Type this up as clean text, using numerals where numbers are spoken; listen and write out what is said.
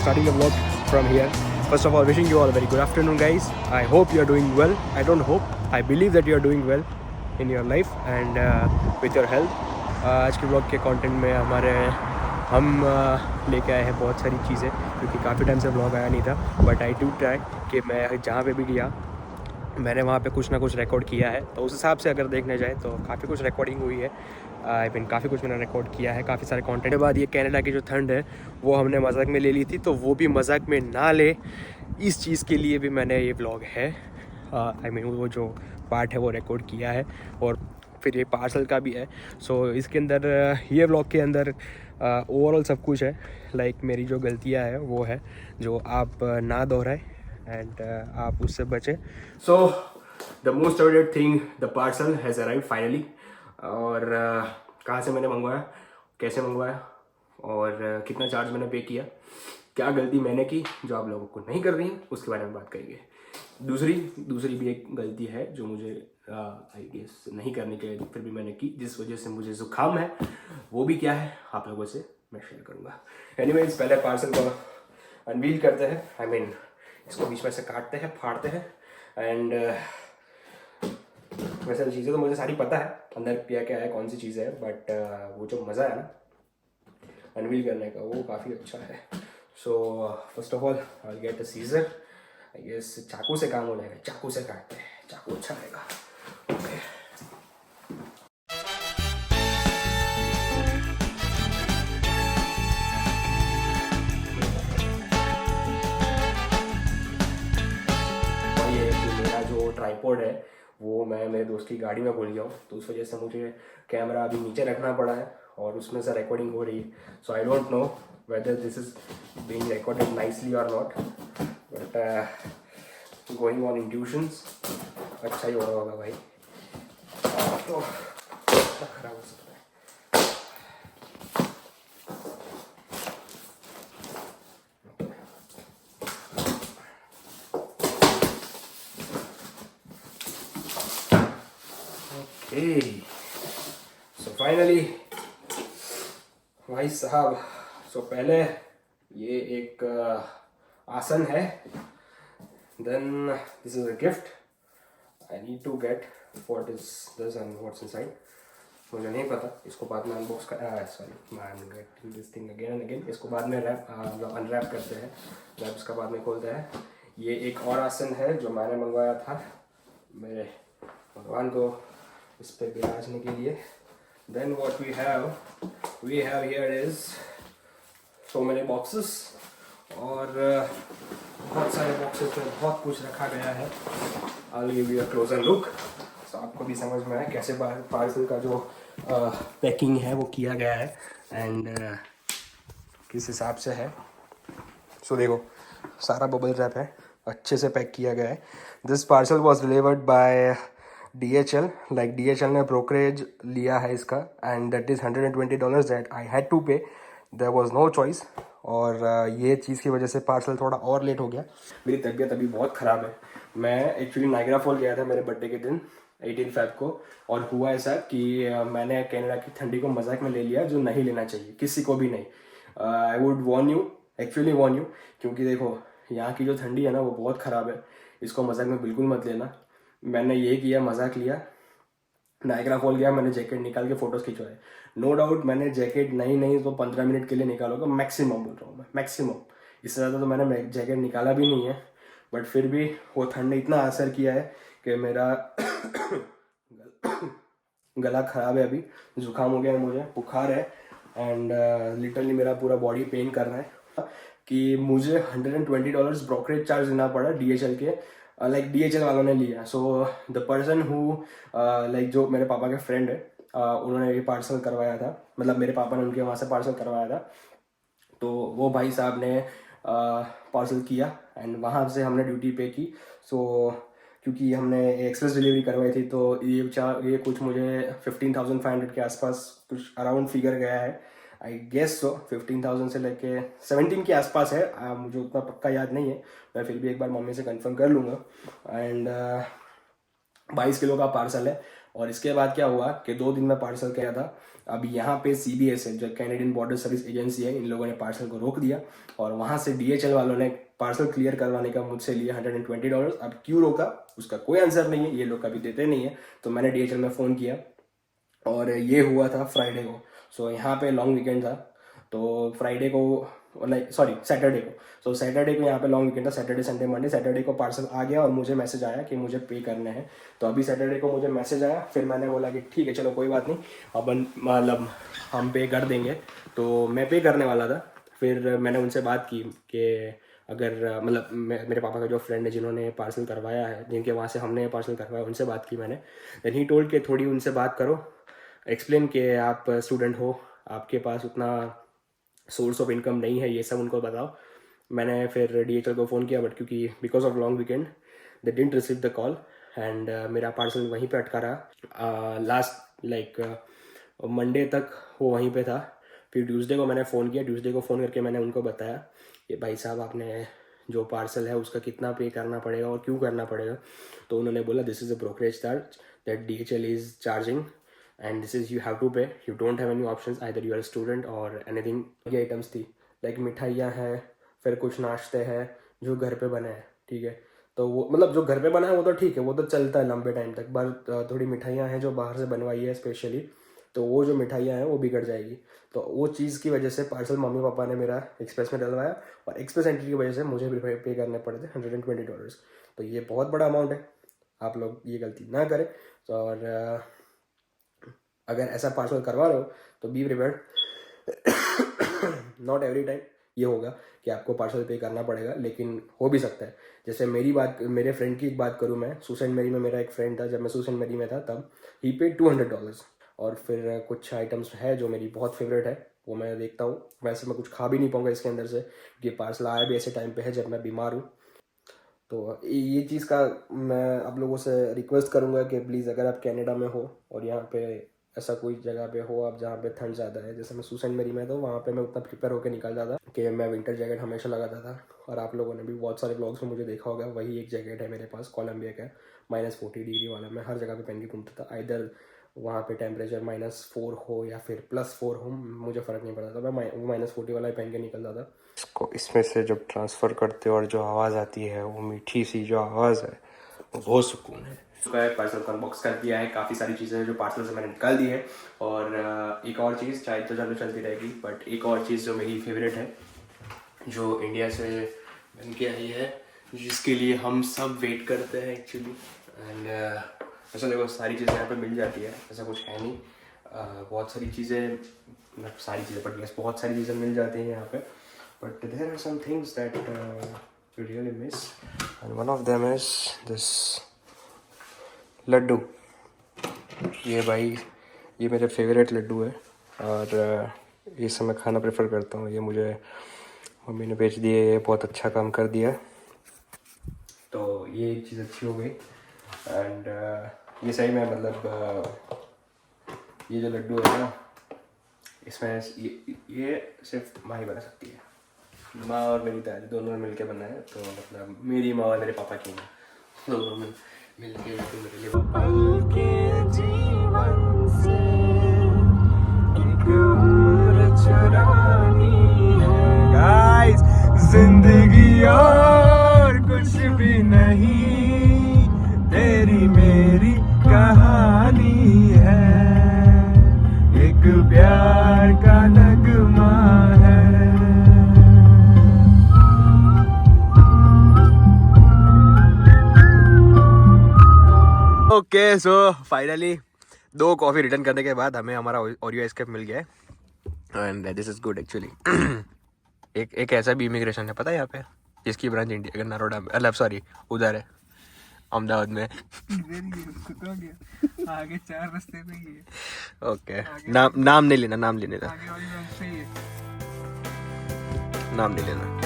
starting the vlog from here. First of all, wishing you all a very good afternoon, guys. I hope you are doing well. I don't hope, I believe that you are doing well in your life and with your health. आज के vlog के content में हम लेके आए हैं बहुत सारी चीज़ें, क्योंकि काफ़ी टाइम से vlog आया नहीं था. बट आई डू ट्राई कि मैं जहाँ पे भी गया मैंने वहाँ पे कुछ ना कुछ रिकॉर्ड किया है. तो उस हिसाब से अगर देखने जाए तो काफ़ी कुछ रिकॉर्डिंग हुई है. आई मीन काफ़ी कुछ मैंने रिकॉर्ड किया है, काफ़ी सारे कंटेंट के बाद ये कनाडा की जो ठंड है वो हमने मजाक में ले ली थी, तो वो भी मजाक में ना ले, इस चीज़ के लिए भी मैंने ये व्लॉग है. आई मीन वो जो पार्ट है वो रिकॉर्ड किया है और फिर ये पार्सल का भी है. सो इसके अंदर ये व्लॉग के अंदर ओवरऑल सब कुछ है. लाइक मेरी जो गलतियाँ हैं वो है जो आप ना दोहराए एंड आप उससे बचें. So the most awaited thing, the parcel has arrived finally. और कहाँ से मैंने मंगवाया, कैसे मंगवाया और कितना चार्ज मैंने पे किया, क्या गलती मैंने की जो आप लोगों को नहीं कर रही है, उसके बारे में बात करेंगे. दूसरी भी एक गलती है जो मुझे आई गेस नहीं करनी चाहिए, फिर भी मैंने की, जिस वजह से मुझे ज़ुकाम है. वो भी क्या है आप लोगों से मैं शेयर करूँगा. एनीवेज, पहले पार्सल को अनवील करते हैं. आई मीन इसको बीच में से काटते हैं, फाड़ते हैं. एंड वैसे चीज़ें तो मुझे सारी पता है अंदर क्या क्या है, कौन सी चीज़ें है, बट वो जो मज़ा है ना अनवील करने का वो काफ़ी अच्छा है. So first of all I get a scissor. I guess चाकू से काम हो जाएगा, चाकू से काटते हैं, चाकू अच्छा रहेगा. ओके. ये मेरा जो ट्राइपॉड है वो मैं मेरे दोस्त की गाड़ी में भूल गया हूँ, तो उस वजह से मुझे कैमरा अभी नीचे रखना पड़ा है और उसमें से रिकॉर्डिंग हो रही है. So I don't know whether this is being recorded nicely और not, but going on intuitions अच्छा ही हो रहा होगा भाई. तो खराब हो सकता है. सो फाइनली भाई साहब, सो पहले ये एक आसन है. Then this is a gift. I need to get what is this and what's inside. मुझे नहीं पता, इसको बाद में अनबॉक्स कर, sorry I am getting this thing again and again. इसको बाद में अनरैप करते हैं, रैप इसका बाद में खोलते हैं. ये एक और आसन है जो मैंने मंगवाया था मेरे भगवान को इस पर बिराजने के लिए. Then what we have here is so many boxes, और बहुत सारे बॉक्सेस में बहुत कुछ रखा गया है. I will give you a closure look, तो आपको भी समझ में आए कैसे पार्सल का जो पैकिंग है वो किया गया है एंड किस हिसाब से है. सो देखो, सारा बबल रैप है, अच्छे से पैक किया गया है. This parcel was delivered by DHL. Like DHL ने ब्रोकरेज लिया है इसका and that is $120 that I had to pay. There was no choice. और ये चीज़ की वजह से पार्सल थोड़ा और लेट हो गया. मेरी तबीयत अभी बहुत ख़राब है. मैं एक्चुअली नाइग्रा फॉल गया था मेरे बर्थडे के दिन 18 फेब को, और हुआ ऐसा कि मैंने कनाडा की ठंडी को मजाक में ले लिया, जो नहीं लेना चाहिए किसी को भी नहीं. I would Warne you, actually Warne you, क्योंकि देखो यहाँ की जो ठंडी है ना वो बहुत ख़राब है. इसको मजाक में बिल्कुल मत लेना. मैंने ये किया, मजाक लिया, नाइग्रा फॉल गया, मैंने जैकेट निकाल के फ़ोटोज़ खिंचवाए. नो डाउट मैंने जैकेट नहीं तो 15 मिनट के लिए निकालूंगा मैक्सिमम, बोल रहा हूँ मैं मैक्सिमम. इससे ज़्यादा तो मैंने जैकेट निकाला भी नहीं है. बट फिर भी वो ठंड ने इतना असर किया है कि मेरा गला ख़राब है, अभी ज़ुकाम हो गया है, मुझे बुखार है एंड लिटरली मेरा पूरा बॉडी पेन कर रहा है. कि मुझे $120 ब्रोकरेज चार्ज देना पड़ा DHL के. लाइक DHL वालों ने लिया. So the person who like जो मेरे पापा के फ्रेंड है, उन्होंने ये पार्सल करवाया था, मतलब मेरे पापा ने उनके वहाँ से पार्सल करवाया था. तो वो भाई साहब ने पार्सल किया एंड वहाँ से हमने ड्यूटी पे की. सो क्योंकि हमने एक्सप्रेस डिलीवरी करवाई थी, तो ये कुछ मुझे 15,500 के आसपास कुछ अराउंड फिगर गया है. आई गेस सो 15,000 से लेके 17 के आसपास है. मुझे उतना पक्का याद नहीं है, मैं फिर भी एक बार मम्मी से कंफर्म कर लूँगा. एंड 22 किलो का पार्सल है. और इसके बाद क्या हुआ कि 2 दिन में पार्सल किया था। अब यहाँ पे CBS है, जो कैनेडियन बॉर्डर सर्विस एजेंसी है, इन लोगों ने पार्सल को रोक दिया और वहाँ से DHL वालों ने पार्सल क्लियर करवाने का मुझसे लिया $120। अब क्यों रोका उसका कोई आंसर नहीं है, ये लोग कभी देते नहीं है। तो मैंने DHL में फ़ोन किया और ये हुआ था फ्राइडे को। सो यहाँ पे लॉन्ग वीकेंड था, तो फ्राइडे को सैटरडे को। सो सैटरडे को यहाँ पे लॉन्ग वीकेंड था, सैटरडे संडे मंडे। सैटरडे को पार्सल आ गया और मुझे मैसेज आया कि मुझे पे करने हैं। तो अभी सैटरडे को मुझे मैसेज आया, फिर मैंने बोला कि ठीक है चलो कोई बात नहीं, अपन मतलब हम पे कर देंगे। तो मैं पे करने वाला था। फिर मैंने उनसे बात की कि अगर मतलब मेरे पापा का जो फ्रेंड है जिन्होंने पार्सल करवाया है, जिनके वहाँ से हमने पार्सल करवाया, उनसे बात की मैंने। देन ही टोल्ड के थोड़ी उनसे बात करो, एक्सप्लेन कि आप स्टूडेंट हो, आपके पास उतना सोर्स ऑफ इनकम नहीं है, ये सब उनको बताओ। मैंने फिर DHL को फ़ोन किया, बट क्योंकि because of long weekend they didn't receive the call and मेरा पार्सल वहीं पे अटका रहा। लास्ट मंडे तक वो वहीं पे था। फिर ट्यूसडे को मैंने फ़ोन किया, ट्यूसडे को फ़ोन करके मैंने उनको बताया कि भाई साहब आपने जो पार्सल है उसका कितना पे करना पड़ेगा और क्यों करना पड़ेगा। तो उन्होंने बोला this is a brokerage charge that DHL is charging and this is you have to pay, you don't have any options, either you are a student or anything। ये आइटम्स थी लाइक मिठाइयाँ हैं, फिर कुछ नाश्ते हैं जो घर पे बने हैं, ठीक है। तो वो मतलब जो घर पे बना है वो तो ठीक है, वो तो चलता है लंबे टाइम तक। पर थोड़ी मिठाइयाँ हैं जो बाहर से बनवाई है स्पेशली, तो वो जो मिठाइयाँ हैं वो बिगड़ जाएगी। तो वो चीज़ की वजह से पार्सल मम्मी पापा ने मेरा एक्सप्रेस में डलवाया और एक्सप्रेस एंट्री की वजह से मुझे भी पे करने पड़े थे $120। तो ये बहुत बड़ा अमाउंट है, आप लोग ये गलती ना करें। और अगर ऐसा पार्सल करवा रहे हो तो be prepared, not every time ये होगा कि आपको पार्सल पे करना पड़ेगा, लेकिन हो भी सकता है। जैसे मेरे फ्रेंड की एक बात करूँ मैं, सुसेंट मेरी में मेरा एक फ्रेंड था, जब मैं सुसेंट मेरी में था तब ही पे $200। और फिर कुछ आइटम्स है जो मेरी बहुत फेवरेट है, वो मैं देखता हूँ। वैसे मैं कुछ खा भी नहीं पाऊँगा इसके अंदर से, कि पार्सल आया भी ऐसे टाइम पे है जब मैं बीमार हूँ। तो ये चीज़ का मैं आप लोगों से रिक्वेस्ट करूँगा कि प्लीज़ अगर आप कनाडा में हो और यहाँ पे ऐसा कोई जगह पे हो आप जहाँ पे ठंड ज़्यादा है, जैसे मैं सुसेंट मेरी में, तो वहाँ पे मैं उतना प्रिपेयर होकर निकल जाता कि मैं विंटर जैकेट हमेशा लगाता था। और आप लोगों ने भी बहुत सारे ब्लॉग्स में मुझे देखा होगा, वही एक जैकेट है मेरे पास, कोलम्बिया का -40 डिग्री वाला। मैं हर जगह पे पहन के घूमता था, इधर वहाँ पे टेम्परेचर -4 हो या फिर +4 हो, मुझे फ़र्क नहीं पड़ता था, मैं वो -40 वाला ही पहन के निकलता था। इसको इसमें से जब ट्रांसफ़र करते हो और जो आवाज़ आती है, वो मीठी सी जो आवाज़ है, वो बहुत सुकून है। पार्सल का अनबॉक्स कर दिया है, काफ़ी सारी चीज़ें हैं जो पार्सल से मैंने निकाल दी है। और एक और चीज़, चाय तो चलो चलती रहेगी, बट एक और चीज़ जो मेरी फेवरेट है, जो इंडिया से बन के आई है, जिसके लिए हम सब वेट करते हैं एक्चुअली। एंड ऐसा देखो सारी चीज़ें यहाँ पे मिल जाती है, ऐसा कुछ है नहीं। बहुत सारी चीज़ें, सारी चीज़ें बट यस बहुत सारी चीज़ें मिल जाती हैं यहाँ पे, but there are some things that you really miss, and one of them is this laddoo. ये भाई ये मेरे फेवरेट लड्डू है और ये सब मैं खाना प्रेफर करता हूँ। ये मुझे मम्मी ने बेच दिए, ये बहुत अच्छा काम कर दिया, तो ये एक चीज़ अच्छी हो गई। एंड ये सही में मतलब ये जो लड्डू है ना, इसमें ये सिर्फ माँ ही बना सकती है। माँ और मेरी दादी दोनों ने मिलकर बनाया, तो मतलब मेरी माँ और मेरे पापा की माँ दोनों मिल के लड्डू मेरे लिए गाइस, जिंदगी और कुछ भी नहीं, तेरी मेरी कहानी है, एक प्यार का नगमा है। Okay so finally 2 coffee return करने के बाद हमें हमारा ओरियो एस्केप मिल गया है, and this is good actually. एक ऐसा भी इमिग्रेशन है पता है यहाँ पे, जिसकी ब्रांच इंडिया नरोडा में, मतलब सॉरी उधर है अहमदाबाद में। आगे 4 रास्ते पे ही है। ओके, नाम नहीं लेना, नाम नहीं लेना, नाम नहीं लेना।